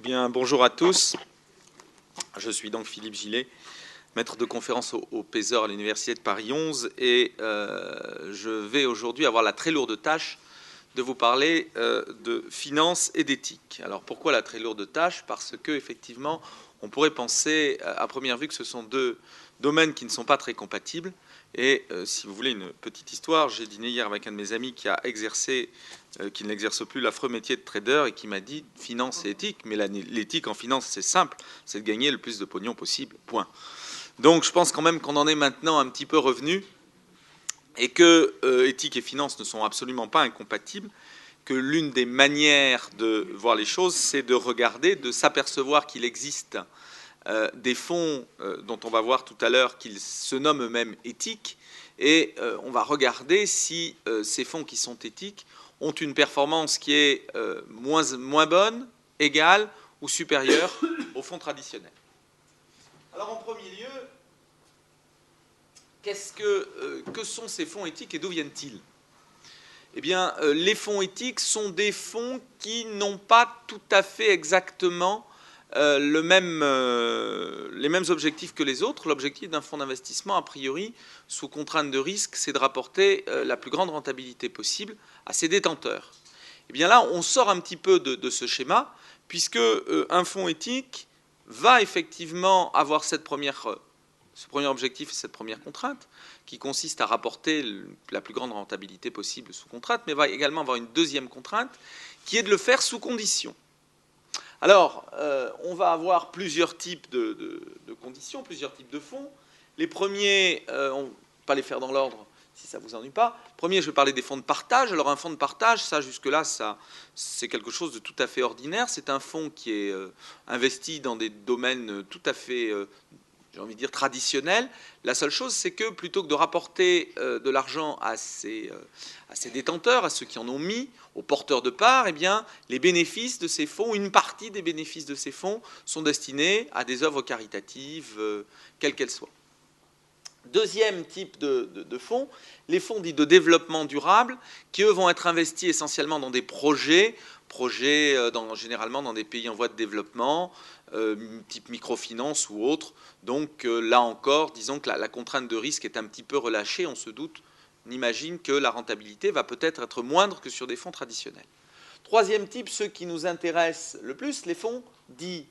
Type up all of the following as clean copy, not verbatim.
Bien, bonjour à tous. Je suis donc Philippe Gillet, maître de conférence au PESOR à l'Université de Paris 11 et je vais aujourd'hui avoir la très lourde tâche de vous parler de finance et d'éthique. Alors pourquoi la très lourde tâche? Parce que effectivement, on pourrait penser à première vue que ce sont deux domaines qui ne sont pas très compatibles. Et si vous voulez une petite histoire, j'ai dîné hier avec un de mes amis qui a exercé, qui n'exerce plus l'affreux métier de trader et qui m'a dit finance et éthique. Mais l'éthique en finance, c'est simple, c'est de gagner le plus de pognon possible, point. Donc je pense quand même qu'on en est maintenant un petit peu revenu et que éthique et finance ne sont absolument pas incompatibles, que l'une des manières de voir les choses, c'est de regarder, de s'apercevoir qu'il existe des fonds dont on va voir tout à l'heure qu'ils se nomment eux-mêmes éthiques, et on va regarder si ces fonds qui sont éthiques ont une performance qui est moins bonne, égale ou supérieure aux fonds traditionnels. Alors en premier lieu, que sont ces fonds éthiques et d'où viennent-ils? Eh bien, les fonds éthiques sont des fonds qui n'ont pas tout à fait exactement les mêmes objectifs que les autres. L'objectif d'un fonds d'investissement, a priori, sous contrainte de risque, c'est de rapporter la plus grande rentabilité possible à ses détenteurs. Eh bien là, on sort un petit peu de ce schéma, puisque un fonds éthique va effectivement avoir ce premier objectif et cette première contrainte, qui consiste à rapporter la plus grande rentabilité possible sous contrainte, mais va également avoir une deuxième contrainte, qui est de le faire sous conditions. Alors, on va avoir plusieurs types de conditions, plusieurs types de fonds. Les premiers, on ne va pas les faire dans l'ordre si ça ne vous ennuie pas. Premier, je vais parler des fonds de partage. Alors, un fonds de partage, ça, jusque-là, c'est quelque chose de tout à fait ordinaire. C'est un fonds qui est investi dans des domaines tout à fait j'ai envie de dire traditionnel. La seule chose, c'est que plutôt que de rapporter de l'argent à ses détenteurs, à ceux qui en ont mis, aux porteurs de parts, eh bien, les bénéfices de ces fonds, une partie des bénéfices de ces fonds, sont destinés à des œuvres caritatives, quelles qu'elles soient. Deuxième type de fonds, les fonds dits de développement durable, qui eux vont être investis essentiellement dans des projets généralement dans des pays en voie de développement, type microfinance ou autre. Donc là encore, disons que la contrainte de risque est un petit peu relâchée. On se doute, on imagine que la rentabilité va peut-être être moindre que sur des fonds traditionnels. Troisième type, ceux qui nous intéressent le plus, les fonds dits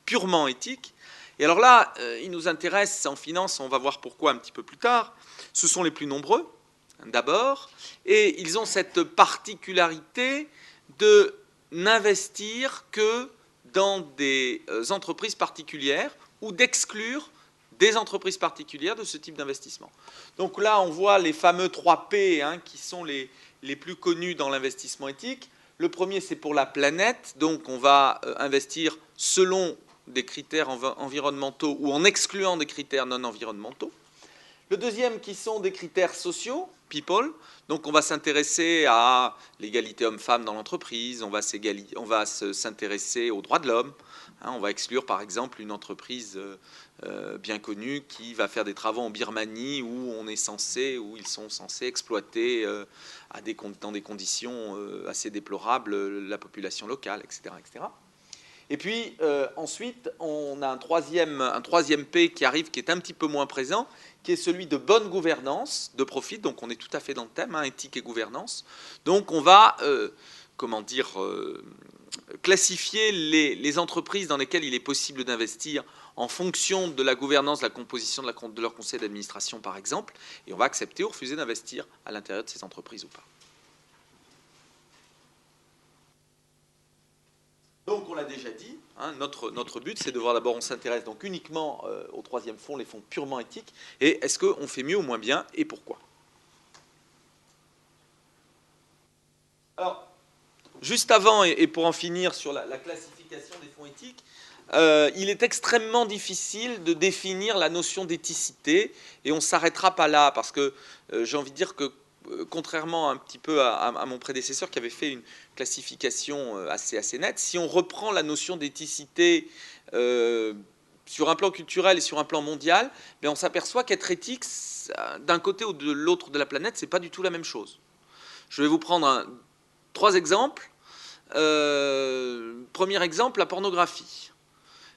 purement éthiques. Et alors là, ils nous intéressent en finance, on va voir pourquoi un petit peu plus tard. Ce sont les plus nombreux, d'abord, et ils ont cette particularité de n'investir que dans des entreprises particulières ou d'exclure des entreprises particulières de ce type d'investissement. Donc là, on voit les fameux 3 P qui sont les plus connus dans l'investissement éthique. Le premier, c'est pour la planète. Donc on va investir selon des critères environnementaux ou en excluant des critères non environnementaux. Le deuxième, qui sont des critères sociaux, people. Donc on va s'intéresser à l'égalité homme-femme dans l'entreprise, on va s'intéresser aux droits de l'homme. On va exclure par exemple une entreprise bien connue qui va faire des travaux en Birmanie où ils sont censés exploiter dans des conditions assez déplorables la population locale, etc., etc. Et puis ensuite, on a un troisième P qui arrive, qui est un petit peu moins présent, qui est celui de bonne gouvernance, de profit. Donc on est tout à fait dans le thème, éthique et gouvernance. Donc on va, classifier les entreprises dans lesquelles il est possible d'investir en fonction de la gouvernance, de la composition de leur conseil d'administration, par exemple. Et on va accepter ou refuser d'investir à l'intérieur de ces entreprises ou pas. Donc on l'a déjà dit, notre but c'est de voir d'abord, on s'intéresse donc uniquement au troisième fonds, les fonds purement éthiques, et est-ce qu'on fait mieux ou moins bien, et pourquoi? Alors, juste avant, et pour en finir sur la classification des fonds éthiques, il est extrêmement difficile de définir la notion d'éthicité, et on ne s'arrêtera pas là, parce que j'ai envie de dire que contrairement un petit peu à mon prédécesseur qui avait fait une classification assez nette, si on reprend la notion d'éthicité sur un plan culturel et sur un plan mondial, on s'aperçoit qu'être éthique, d'un côté ou de l'autre de la planète, ce n'est pas du tout la même chose. Je vais vous prendre 3 exemples. Premier exemple, la pornographie.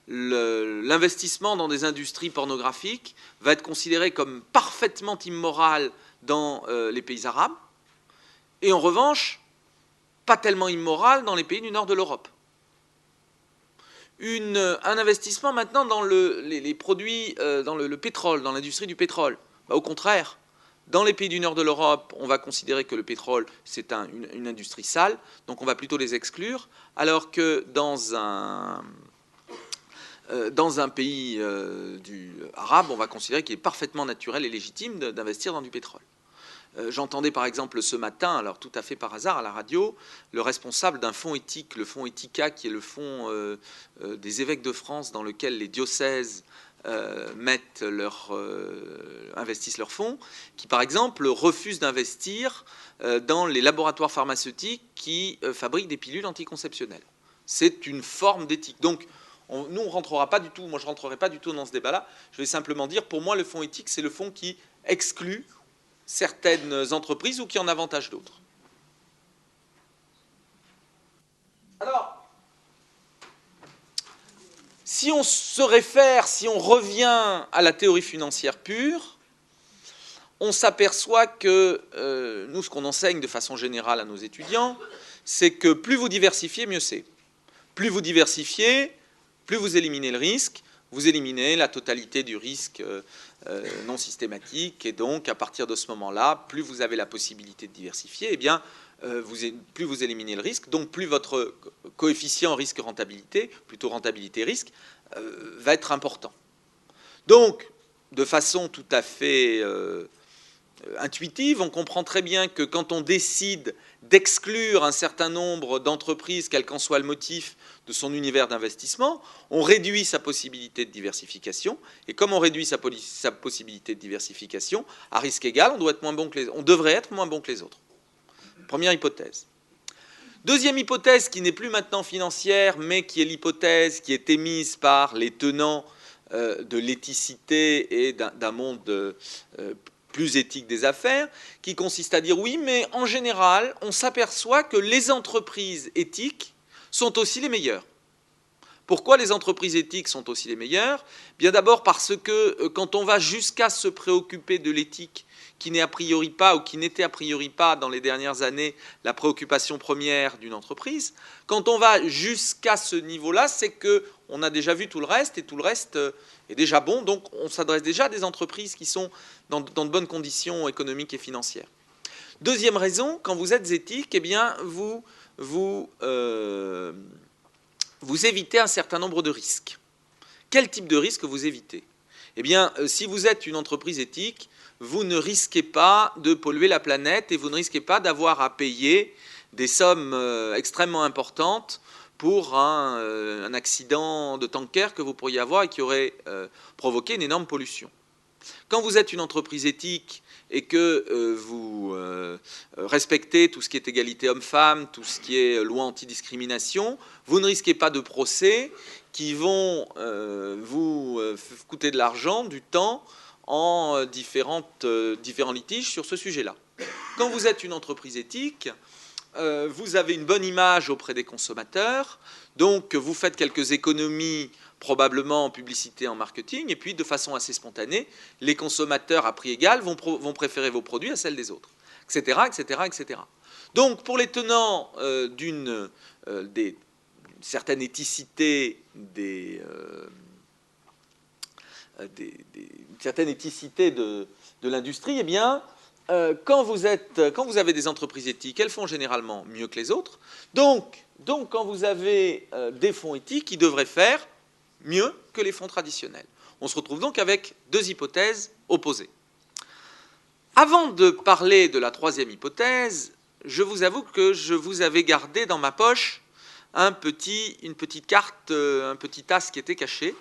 L'investissement dans des industries pornographiques va être considéré comme parfaitement immoral dans les pays arabes, et en revanche, pas tellement immoral dans les pays du nord de l'Europe. Un investissement maintenant dans les produits, dans le pétrole, dans l'industrie du pétrole. Au contraire, dans les pays du nord de l'Europe, on va considérer que le pétrole, c'est une industrie sale, donc on va plutôt les exclure, alors que dans un pays arabe, on va considérer qu'il est parfaitement naturel et légitime d'investir dans du pétrole. J'entendais par exemple ce matin, alors tout à fait par hasard à la radio, le responsable d'un fonds éthique, le fonds Ethica, qui est le fonds des évêques de France dans lequel les diocèses investissent leurs fonds, qui par exemple refuse d'investir dans les laboratoires pharmaceutiques qui fabriquent des pilules anticonceptionnelles. C'est une forme d'éthique. Donc nous, on rentrera pas du tout, moi je ne rentrerai pas du tout dans ce débat-là. Je vais simplement dire, pour moi, le fonds éthique, c'est le fonds qui exclut certaines entreprises ou qui en avantage d'autres. Alors, si on se réfère, si on revient à la théorie financière pure, on s'aperçoit que nous, ce qu'on enseigne de façon générale à nos étudiants, c'est que plus vous diversifiez, mieux c'est. Plus vous diversifiez, plus vous éliminez le risque, vous éliminez la totalité du risque non systématique, et donc à partir de ce moment-là, plus vous avez la possibilité de diversifier, eh bien, plus vous éliminez le risque, donc plus votre coefficient risque-rentabilité, plutôt rentabilité-risque, va être important. Donc, de façon tout à fait intuitive, on comprend très bien que quand on décide d'exclure un certain nombre d'entreprises, quel qu'en soit le motif de son univers d'investissement, on réduit sa possibilité de diversification. Et comme on réduit sa possibilité de diversification, à risque égal, on devrait être moins bon que les autres. Première hypothèse. Deuxième hypothèse, qui n'est plus maintenant financière, mais qui est l'hypothèse qui est émise par les tenants de l'éthicité et d'un monde plus éthique des affaires, qui consiste à dire oui, mais en général, on s'aperçoit que les entreprises éthiques sont aussi les meilleures. Pourquoi les entreprises éthiques sont aussi les meilleures ? Bien d'abord parce que quand on va jusqu'à se préoccuper de l'éthique, qui n'est a priori pas, ou qui n'était a priori pas dans les dernières années la préoccupation première d'une entreprise, quand on va jusqu'à ce niveau-là, c'est qu'on a déjà vu tout le reste, et tout le reste est déjà bon, donc on s'adresse déjà à des entreprises qui sont dans de bonnes conditions économiques et financières. Deuxième raison, quand vous êtes éthique, eh bien vous évitez un certain nombre de risques. Quel type de risque vous évitez ? Eh bien, si vous êtes une entreprise éthique, vous ne risquez pas de polluer la planète et vous ne risquez pas d'avoir à payer des sommes extrêmement importantes pour un accident de tanker que vous pourriez avoir et qui aurait provoqué une énorme pollution. Quand vous êtes une entreprise éthique et que vous respectez tout ce qui est égalité homme-femme, tout ce qui est loi anti-discrimination, vous ne risquez pas de procès qui vont vous coûter de l'argent, du temps, en différents litiges sur ce sujet-là. Quand vous êtes une entreprise éthique, vous avez une bonne image auprès des consommateurs, donc vous faites quelques économies probablement en publicité, en marketing, et puis de façon assez spontanée, les consommateurs à prix égal vont préférer vos produits à celles des autres, etc., etc., etc. Donc pour les tenants d'une certaine éthicité certaine éthicité de l'industrie, eh bien, quand vous avez des entreprises éthiques, elles font généralement mieux que les autres. Donc quand vous avez des fonds éthiques, ils devraient faire mieux que les fonds traditionnels. On se retrouve donc avec deux hypothèses opposées. Avant de parler de la troisième hypothèse, je vous avoue que je vous avais gardé dans ma poche une petite carte, un petit as qui était caché,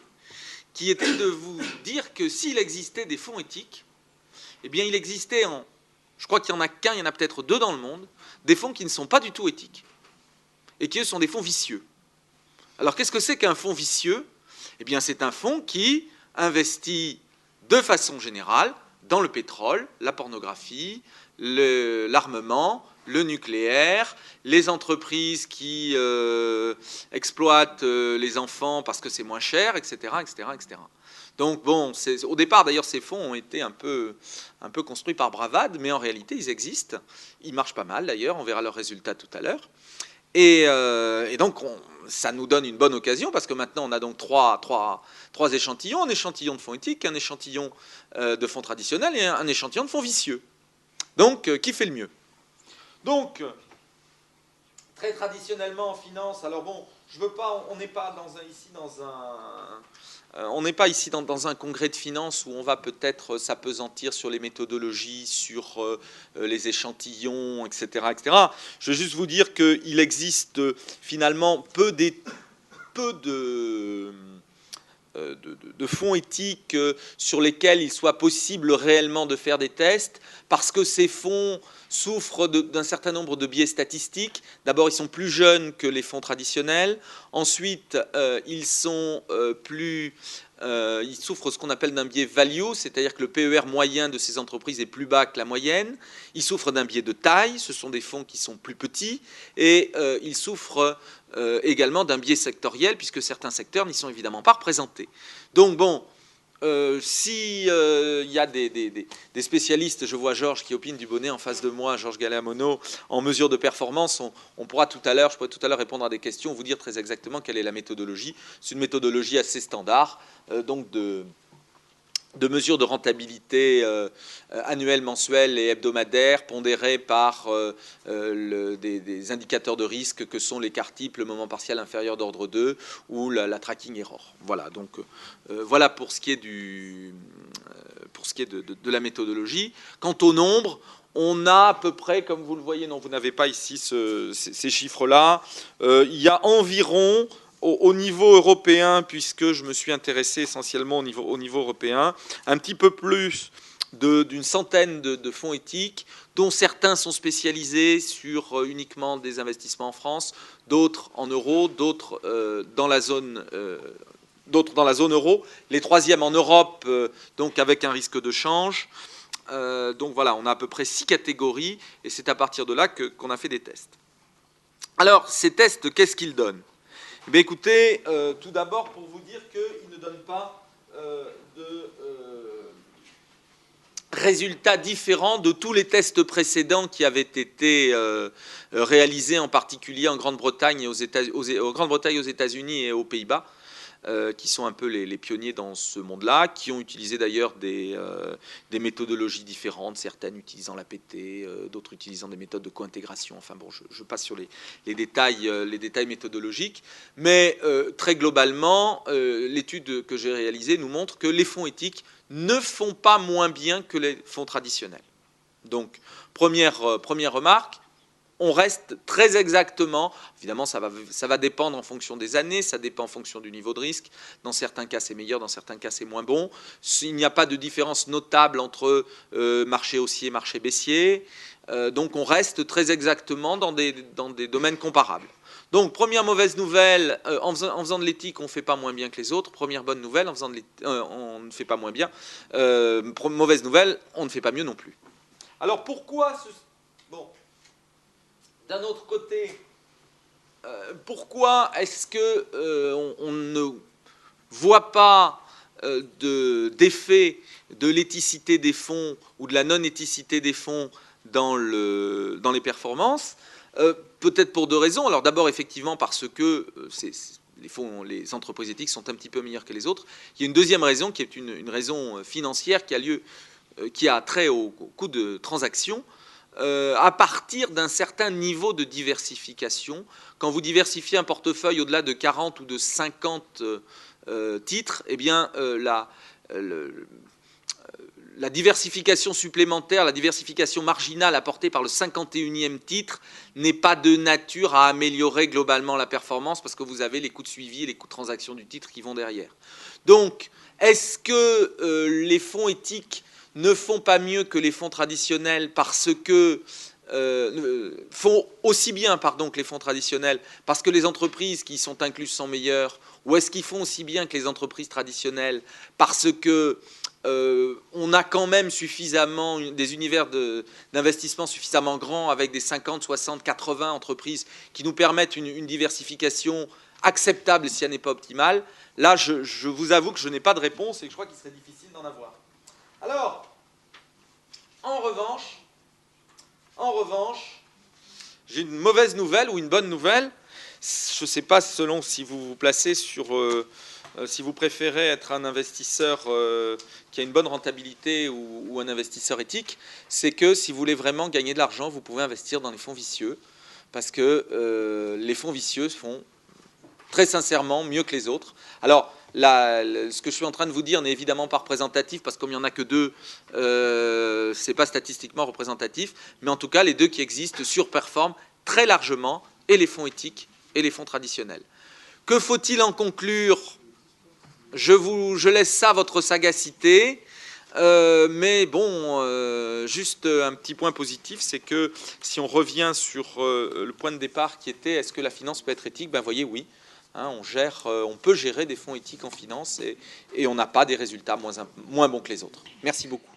qui était de vous dire que s'il existait des fonds éthiques, eh bien il existait, je crois qu'il n'y en a qu'un, il y en a peut-être deux dans le monde, des fonds qui ne sont pas du tout éthiques, et qui eux sont des fonds vicieux. Alors qu'est-ce que c'est qu'un fonds vicieux ? Eh bien c'est un fonds qui investit de façon générale dans le pétrole, la pornographie, l'armement, le nucléaire, les entreprises qui exploitent les enfants parce que c'est moins cher, etc., etc., etc. Donc bon, au départ d'ailleurs ces fonds ont été un peu construits par bravade, mais en réalité ils existent. Ils marchent pas mal d'ailleurs, on verra leurs résultats tout à l'heure. Et donc ça nous donne une bonne occasion parce que maintenant on a donc trois échantillons, un échantillon de fonds éthiques, un échantillon de fonds traditionnels et un échantillon de fonds vicieux. Donc qui fait le mieux? Donc très traditionnellement en finance, alors bon, je veux pas, on n'est pas ici dans un congrès de finance où on va peut-être s'apesantir sur les méthodologies, sur les échantillons, etc., etc. Je veux juste vous dire qu'il existe finalement peu de fonds éthiques sur lesquels il soit possible réellement de faire des tests, parce que ces fonds souffrent d'un certain nombre de biais statistiques. D'abord, ils sont plus jeunes que les fonds traditionnels. Ensuite, ils souffrent ce qu'on appelle d'un biais value, c'est-à-dire que le PER moyen de ces entreprises est plus bas que la moyenne. Ils souffrent d'un biais de taille, ce sont des fonds qui sont plus petits. Et ils souffrent également d'un biais sectoriel, puisque certains secteurs n'y sont évidemment pas représentés. Donc bon, si y a des spécialistes, je vois Georges qui opine du bonnet en face de moi, Georges Gallet-Amono, en mesure de performance, je pourrais tout à l'heure répondre à des questions, vous dire très exactement quelle est la méthodologie. C'est une méthodologie assez standard, donc de mesures de rentabilité annuelles, mensuelles et hebdomadaires, pondérées par des indicateurs de risque que sont l'écart type, le moment partiel inférieur d'ordre 2 ou la tracking error. Voilà, donc voilà pour ce qui est de la méthodologie. Quant au nombre, on a à peu près, comme vous le voyez, non, vous n'avez pas ici ces chiffres-là, il y a environ, au niveau européen, puisque je me suis intéressé essentiellement au niveau européen, un petit peu plus d'une centaine de fonds éthiques, dont certains sont spécialisés sur uniquement des investissements en France, d'autres en euros, d'autres dans la zone euro, les troisièmes en Europe, donc avec un risque de change. Donc voilà, on a à peu près 6 catégories, et c'est à partir de là qu'on a fait des tests. Alors, ces tests, qu'est-ce qu'ils donnent? Eh bien, écoutez, tout d'abord, pour vous dire qu'ils ne donnent pas de résultats différents de tous les tests précédents qui avaient été réalisés, en particulier en Grande-Bretagne, aux États-Unis et aux Pays-Bas, qui sont un peu les pionniers dans ce monde-là, qui ont utilisé d'ailleurs des méthodologies différentes, certaines utilisant l'APT, d'autres utilisant des méthodes de co-intégration. Enfin bon, je passe sur les détails méthodologiques, mais très globalement, l'étude que j'ai réalisée nous montre que les fonds éthiques ne font pas moins bien que les fonds traditionnels. Donc, première remarque, on reste très exactement, évidemment ça va dépendre en fonction des années, ça dépend en fonction du niveau de risque, dans certains cas c'est meilleur, dans certains cas c'est moins bon, il n'y a pas de différence notable entre marché haussier et marché baissier, donc on reste très exactement dans des domaines comparables. Donc première mauvaise nouvelle, en faisant de l'éthique on ne fait pas moins bien que les autres, première bonne nouvelle, on ne fait pas moins bien, mauvaise nouvelle, on ne fait pas mieux non plus. Alors pourquoi bon. D'un autre côté, pourquoi est-ce qu'on ne voit pas d'effet de l'éthicité des fonds ou de la non-éthicité des fonds dans les performances? Peut-être pour deux raisons. Alors d'abord, effectivement, parce que les entreprises éthiques sont un petit peu meilleures que les autres. Il y a une deuxième raison qui est une raison financière qui a trait au coût de transaction. À partir d'un certain niveau de diversification. Quand vous diversifiez un portefeuille au-delà de 40 ou de 50 titres, eh bien, la diversification supplémentaire, la diversification marginale apportée par le 51e titre n'est pas de nature à améliorer globalement la performance parce que vous avez les coûts de suivi et les coûts de transaction du titre qui vont derrière. Donc, est-ce que les fonds éthiques ne font pas mieux que les fonds traditionnels parce que font aussi bien que les fonds traditionnels parce que les entreprises qui y sont incluses sont meilleures, ou est-ce qu'ils font aussi bien que les entreprises traditionnelles parce que on a quand même suffisamment des univers d'investissement suffisamment grands avec des 50, 60, 80 entreprises qui nous permettent une diversification acceptable si elle n'est pas optimale. Là, je vous avoue que je n'ai pas de réponse et que je crois qu'il serait difficile d'en avoir. Alors, en revanche, j'ai une mauvaise nouvelle ou une bonne nouvelle. Je ne sais pas selon si vous vous placez sur... si vous préférez être un investisseur qui a une bonne rentabilité ou un investisseur éthique, c'est que si vous voulez vraiment gagner de l'argent, vous pouvez investir dans les fonds vicieux, parce que les fonds vicieux font très sincèrement mieux que les autres. Alors, ce que je suis en train de vous dire n'est évidemment pas représentatif, parce que comme il n'y en a que deux, ce n'est pas statistiquement représentatif, mais en tout cas, les deux qui existent surperforment très largement, et les fonds éthiques et les fonds traditionnels. Que faut-il en conclure ? Je laisse ça à votre sagacité, mais bon, juste un petit point positif, c'est que si on revient sur le point de départ qui était est-ce que la finance peut être éthique, ben voyez, oui, hein, on peut gérer des fonds éthiques en finance et on n'a pas des résultats moins bons que les autres. Merci beaucoup.